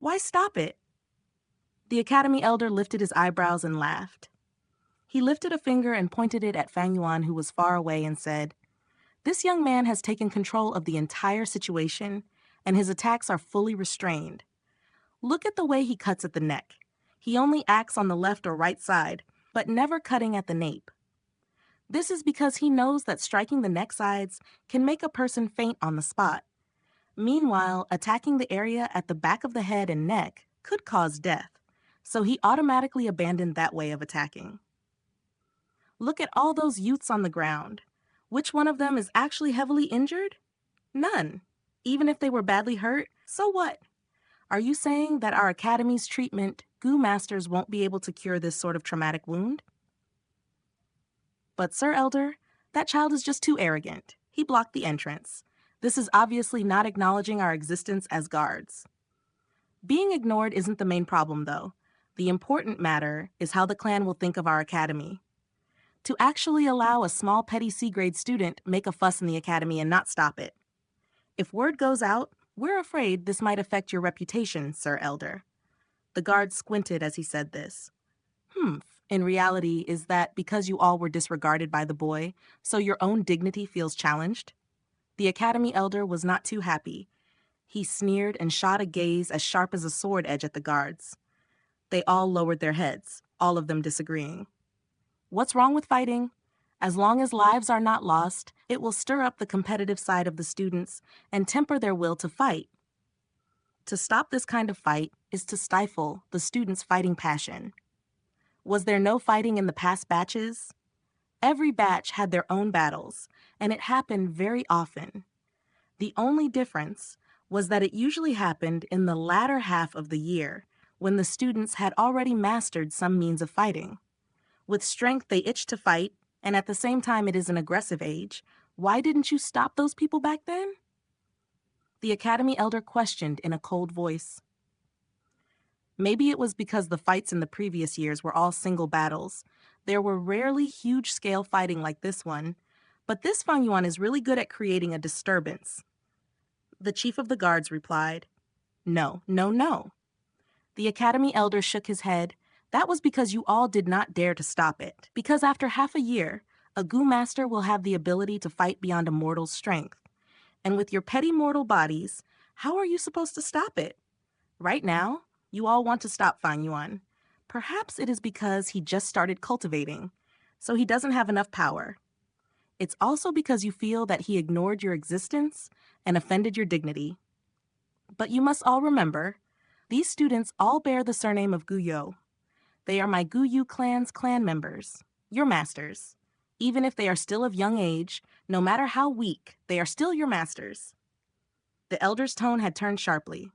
Why stop it?" The academy elder lifted his eyebrows and laughed. He lifted a finger and pointed it at Fang Yuan, who was far away, and said, "This young man has taken control of the entire situation, and his attacks are fully restrained. Look at the way he cuts at the neck. He only acts on the left or right side, but never cutting at the nape. This is because he knows that striking the neck sides can make a person faint on the spot. Meanwhile, attacking the area at the back of the head and neck could cause death, so he automatically abandoned that way of attacking. Look at all those youths on the ground. Which one of them is actually heavily injured? None. Even if they were badly hurt, so what? Are you saying that our academy's treatment, Gu Masters won't be able to cure this sort of traumatic wound?" "But, Sir Elder, that child is just too arrogant. He blocked the entrance. This is obviously not acknowledging our existence as guards." "Being ignored isn't the main problem, though. The important matter is how the clan will think of our academy. To actually allow a small petty C-grade student make a fuss in the academy and not stop it. If word goes out, we're afraid this might affect your reputation, Sir Elder." The guard squinted as he said this. In reality, is that because you all were disregarded by the boy, so your own dignity feels challenged?" The academy elder was not too happy. He sneered and shot a gaze as sharp as a sword edge at the guards. They all lowered their heads, all of them disagreeing. "What's wrong with fighting? As long as lives are not lost, it will stir up the competitive side of the students and temper their will to fight. To stop this kind of fight is to stifle the students' fighting passion. Was there no fighting in the past batches? Every batch had their own battles, and it happened very often. The only difference was that it usually happened in the latter half of the year, when the students had already mastered some means of fighting. With strength, they itched to fight, and at the same time it is an aggressive age. Why didn't you stop those people back then?" The academy elder questioned in a cold voice. "Maybe it was because the fights in the previous years were all single battles. There were rarely huge-scale fighting like this one, but this Fang Yuan is really good at creating a disturbance." The chief of the guards replied, "No, no, no." The academy elder shook his head. "That was because you all did not dare to stop it. Because after half a year, a Gu Master will have the ability to fight beyond a mortal's strength. And with your petty mortal bodies, how are you supposed to stop it? Right now, you all want to stop Fang Yuan. Perhaps it is because he just started cultivating, so he doesn't have enough power. It's also because you feel that he ignored your existence and offended your dignity. But you must all remember, these students all bear the surname of Guyo. They are my Guyu clan's clan members, your masters. Even if they are still of young age, no matter how weak, they are still your masters." The elder's tone had turned sharply.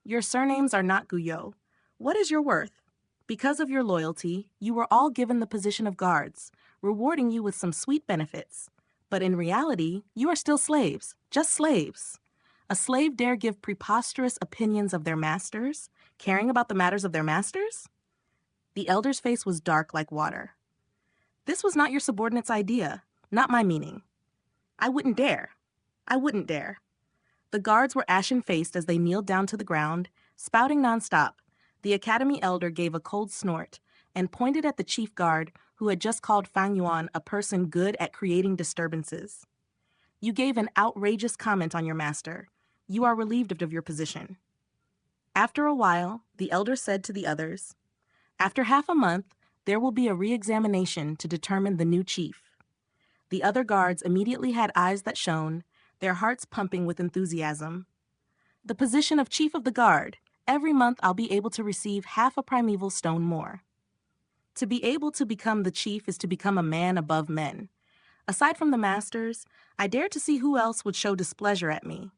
"Your surnames are not Guyo. What is your worth? Because of your loyalty, you were all given the position of guards, rewarding you with some sweet benefits. But in reality, you are still slaves, just slaves. A slave dare give preposterous opinions of their masters, caring about the matters of their masters?" The elder's face was dark like water. "This was not your subordinate's idea, not my meaning. I wouldn't dare. I wouldn't dare." The guards were ashen-faced as they kneeled down to the ground, spouting nonstop. The academy elder gave a cold snort and pointed at the chief guard, who had just called Fang Yuan a person good at creating disturbances. "You gave an outrageous comment on your master. You are relieved of your position." After a while, the elder said to the others, "After half a month, there will be a re-examination to determine the new chief." The other guards immediately had eyes that shone, their hearts pumping with enthusiasm. "The position of chief of the guard. Every month I'll be able to receive half a primeval stone more." To be able to become the chief is to become a man above men. Aside from the masters, I dare to see who else would show displeasure at me.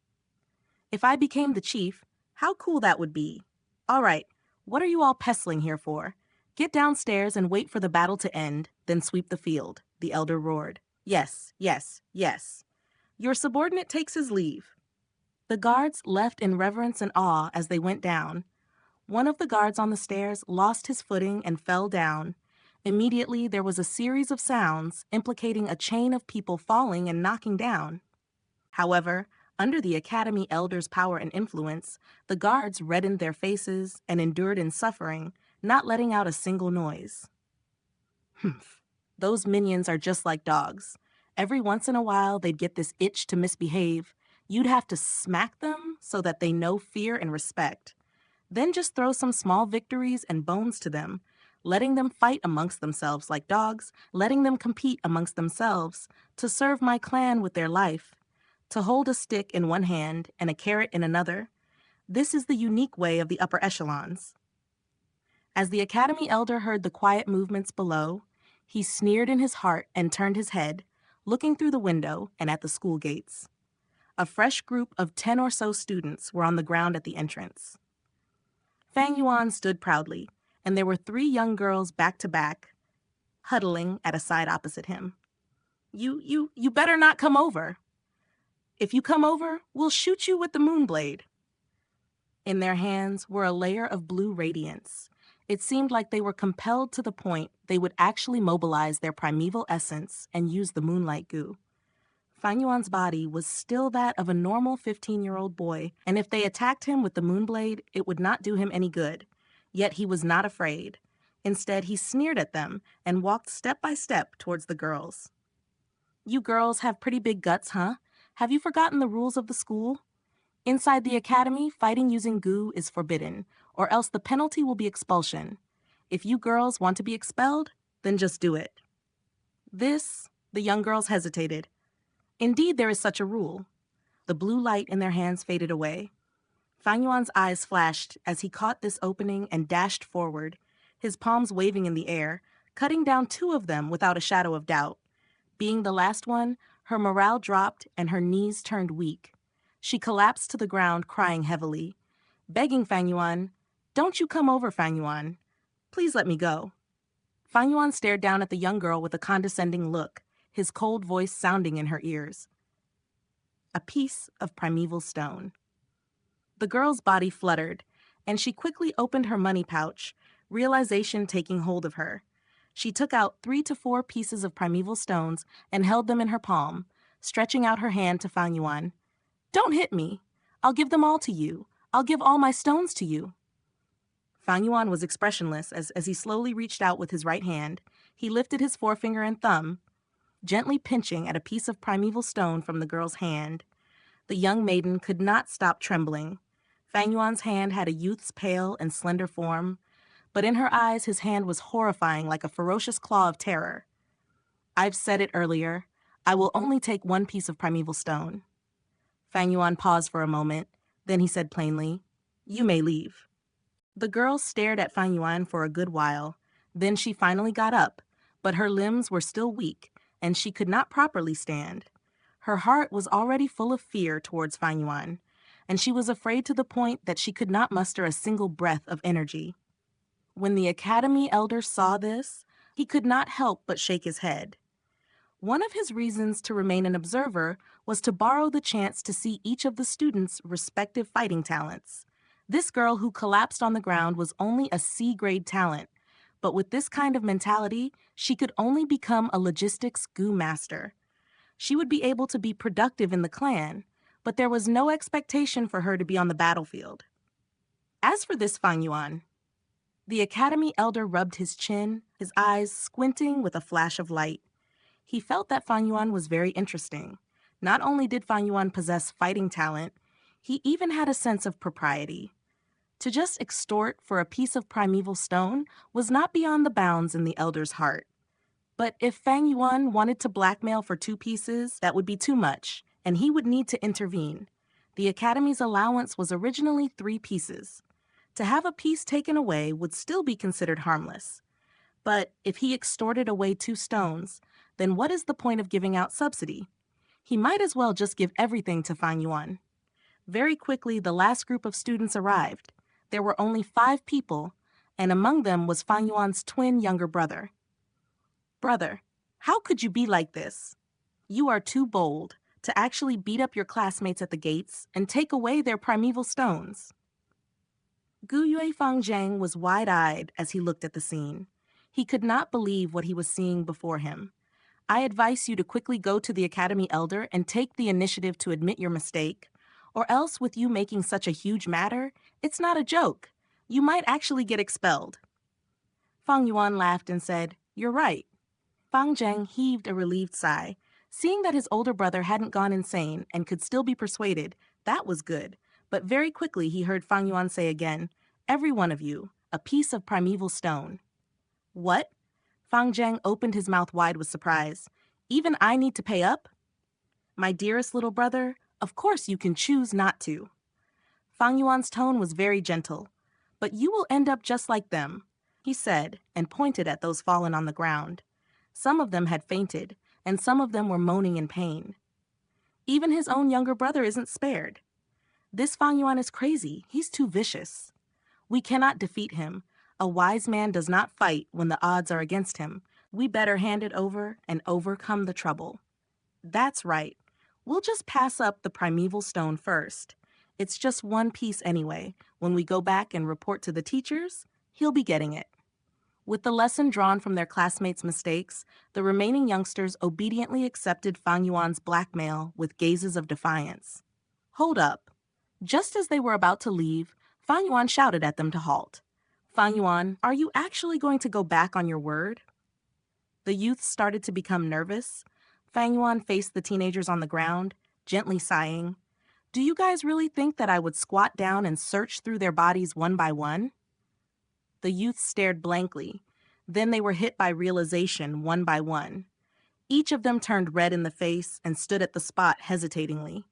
If I became the chief, how cool that would be. All right, what are you all pestling here for? Get downstairs and wait for the battle to end, then sweep the field, the elder roared. Yes, yes, yes. Your subordinate takes his leave. The guards left in reverence and awe as they went down. One of the guards on the stairs lost his footing and fell down. Immediately, there was a series of sounds implicating a chain of people falling and knocking down. However, Under the Academy elders' power and influence, the guards reddened their faces and endured in suffering, not letting out a single noise. Humph. Those minions are just like dogs. Every once in a while, they'd get this itch to misbehave. You'd have to smack them so that they know fear and respect. Then just throw some small victories and bones to them, letting them fight amongst themselves like dogs, letting them compete amongst themselves to serve my clan with their life, to hold a stick in one hand and a carrot in another. This is the unique way of the upper echelons. As the Academy elder heard the quiet movements below, he sneered in his heart and turned his head, looking through the window and at the school gates. A fresh group of 10 or so students were on the ground at the entrance. Fang Yuan stood proudly, and there were 3 young girls back to back, huddling at a side opposite him. You better not come over. If you come over, we'll shoot you with the moonblade. In their hands were a layer of blue radiance. It seemed like they were compelled to the point they would actually mobilize their primeval essence and use the moonlight goo. Fang Yuan's body was still that of a normal 15-year-old boy, and if they attacked him with the moonblade, it would not do him any good. Yet he was not afraid. Instead, he sneered at them and walked step by step towards the girls. You girls have pretty big guts, huh? Have you forgotten the rules of the school? Inside the academy, fighting using goo is forbidden, or else the penalty will be expulsion. If you girls want to be expelled, then just do it. The young girls hesitated. Indeed, there is such a rule. The blue light in their hands faded away. Fang Yuan's eyes flashed as he caught this opening and dashed forward, his palms waving in the air, cutting down 2 of them without a shadow of doubt. Being the last one, her morale dropped and her knees turned weak. She collapsed to the ground, crying heavily, begging Fang Yuan, "Don't you come over, Fang Yuan. Please let me go." Fang Yuan stared down at the young girl with a condescending look, his cold voice sounding in her ears. A piece of primeval stone. The girl's body fluttered, and she quickly opened her money pouch, realization taking hold of her. She took out 3 to 4 pieces of primeval stones and held them in her palm, stretching out her hand to Fang Yuan. "Don't hit me. I'll give them all to you. I'll give all my stones to you." Fang Yuan was expressionless as he slowly reached out with his right hand. He lifted his forefinger and thumb, gently pinching at a piece of primeval stone from the girl's hand. The young maiden could not stop trembling. Fang Yuan's hand had a youth's pale and slender form, but in her eyes his hand was horrifying like a ferocious claw of terror. "I've said it earlier. I will only take 1 piece of primeval stone." Fang Yuan paused for a moment, then he said plainly, "You may leave." The girl stared at Fang Yuan for a good while. Then she finally got up, but her limbs were still weak, and she could not properly stand. Her heart was already full of fear towards Fang Yuan, and she was afraid to the point that she could not muster a single breath of energy. When the academy elder saw this, he could not help but shake his head. One of his reasons to remain an observer was to borrow the chance to see each of the students' respective fighting talents. This girl who collapsed on the ground was only a C-grade talent, but with this kind of mentality, she could only become a logistics goo master. She would be able to be productive in the clan, but there was no expectation for her to be on the battlefield. As for this Fang Yuan, the academy elder rubbed his chin, his eyes squinting with a flash of light. He felt that Fang Yuan was very interesting. Not only did Fang Yuan possess fighting talent, he even had a sense of propriety. To just extort for a piece of primeval stone was not beyond the bounds in the elder's heart. But if Fang Yuan wanted to blackmail for 2 pieces, that would be too much, and he would need to intervene. The academy's allowance was originally 3 pieces. To have a piece taken away would still be considered harmless. But if he extorted away 2 stones, then what is the point of giving out subsidy? He might as well just give everything to Fang Yuan. Very quickly, the last group of students arrived. There were only 5 people, and among them was Fang Yuan's twin younger brother. "Brother, how could you be like this? You are too bold to actually beat up your classmates at the gates and take away their primeval stones." Gu Yue Fang Zhang was wide-eyed as he looked at the scene. He could not believe what he was seeing before him. I advise you to quickly go to the Academy Elder and take the initiative to admit your mistake, or else with you making such a huge matter, it's not a joke. You might actually get expelled. Fang Yuan laughed and said, "You're right." Fang Zheng heaved a relieved sigh. Seeing that his older brother hadn't gone insane and could still be persuaded, that was good. But very quickly he heard Fang Yuan say again, "Every one of you, a piece of primeval stone." What? Fang Zheng opened his mouth wide with surprise. Even I need to pay up? My dearest little brother, of course you can choose not to. Fang Yuan's tone was very gentle. But you will end up just like them, he said, and pointed at those fallen on the ground. Some of them had fainted, and some of them were moaning in pain. Even his own younger brother isn't spared. This Fang Yuan is crazy. He's too vicious. We cannot defeat him. A wise man does not fight when the odds are against him. We better hand it over and overcome the trouble. That's right. We'll just pass up the primeval stone first. It's just one piece anyway. When we go back and report to the teachers, he'll be getting it. With the lesson drawn from their classmates' mistakes, the remaining youngsters obediently accepted Fang Yuan's blackmail with gazes of defiance. Hold up. Just as they were about to leave, Fang Yuan shouted at them to halt. Fang Yuan, are you actually going to go back on your word? The youths started to become nervous. Fang Yuan faced the teenagers on the ground, gently sighing. Do you guys really think that I would squat down and search through their bodies one by one? The youths stared blankly. Then they were hit by realization one by one. Each of them turned red in the face and stood at the spot hesitatingly.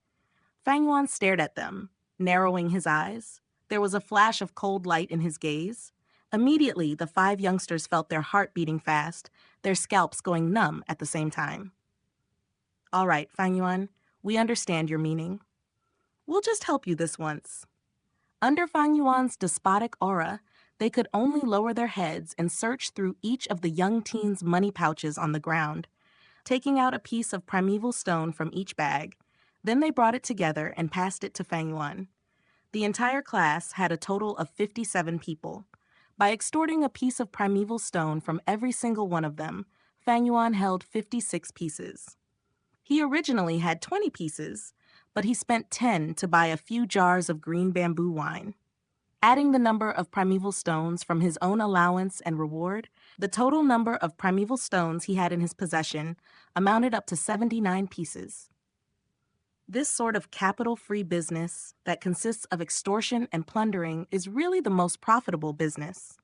Fang Yuan stared at them, narrowing his eyes. There was a flash of cold light in his gaze. Immediately, the 5 youngsters felt their heart beating fast, their scalps going numb at the same time. All right, Fang Yuan, we understand your meaning. We'll just help you this once. Under Fang Yuan's despotic aura, they could only lower their heads and search through each of the young teens' money pouches on the ground, taking out a piece of primeval stone from each bag. Then they brought it together and passed it to Fang Yuan. The entire class had a total of 57 people. By extorting a piece of primeval stone from every single one of them, Fang Yuan held 56 pieces. He originally had 20 pieces, but he spent 10 to buy a few jars of green bamboo wine. Adding the number of primeval stones from his own allowance and reward, the total number of primeval stones he had in his possession amounted up to 79 pieces. This sort of capital-free business that consists of extortion and plundering is really the most profitable business.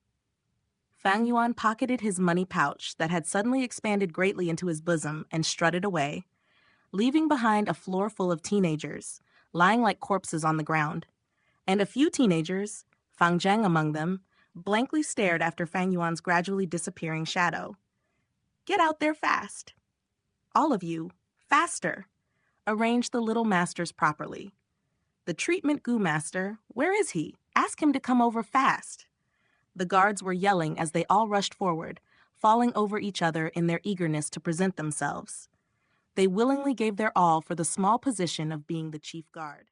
Fang Yuan pocketed his money pouch that had suddenly expanded greatly into his bosom and strutted away, leaving behind a floor full of teenagers, lying like corpses on the ground. And a few teenagers, Fang Zheng among them, blankly stared after Fang Yuan's gradually disappearing shadow. Get out there fast. All of you, faster. Arrange the little masters properly. The treatment goo master, where is he? Ask him to come over fast. The guards were yelling as they all rushed forward, falling over each other in their eagerness to present themselves. They willingly gave their all for the small position of being the chief guard.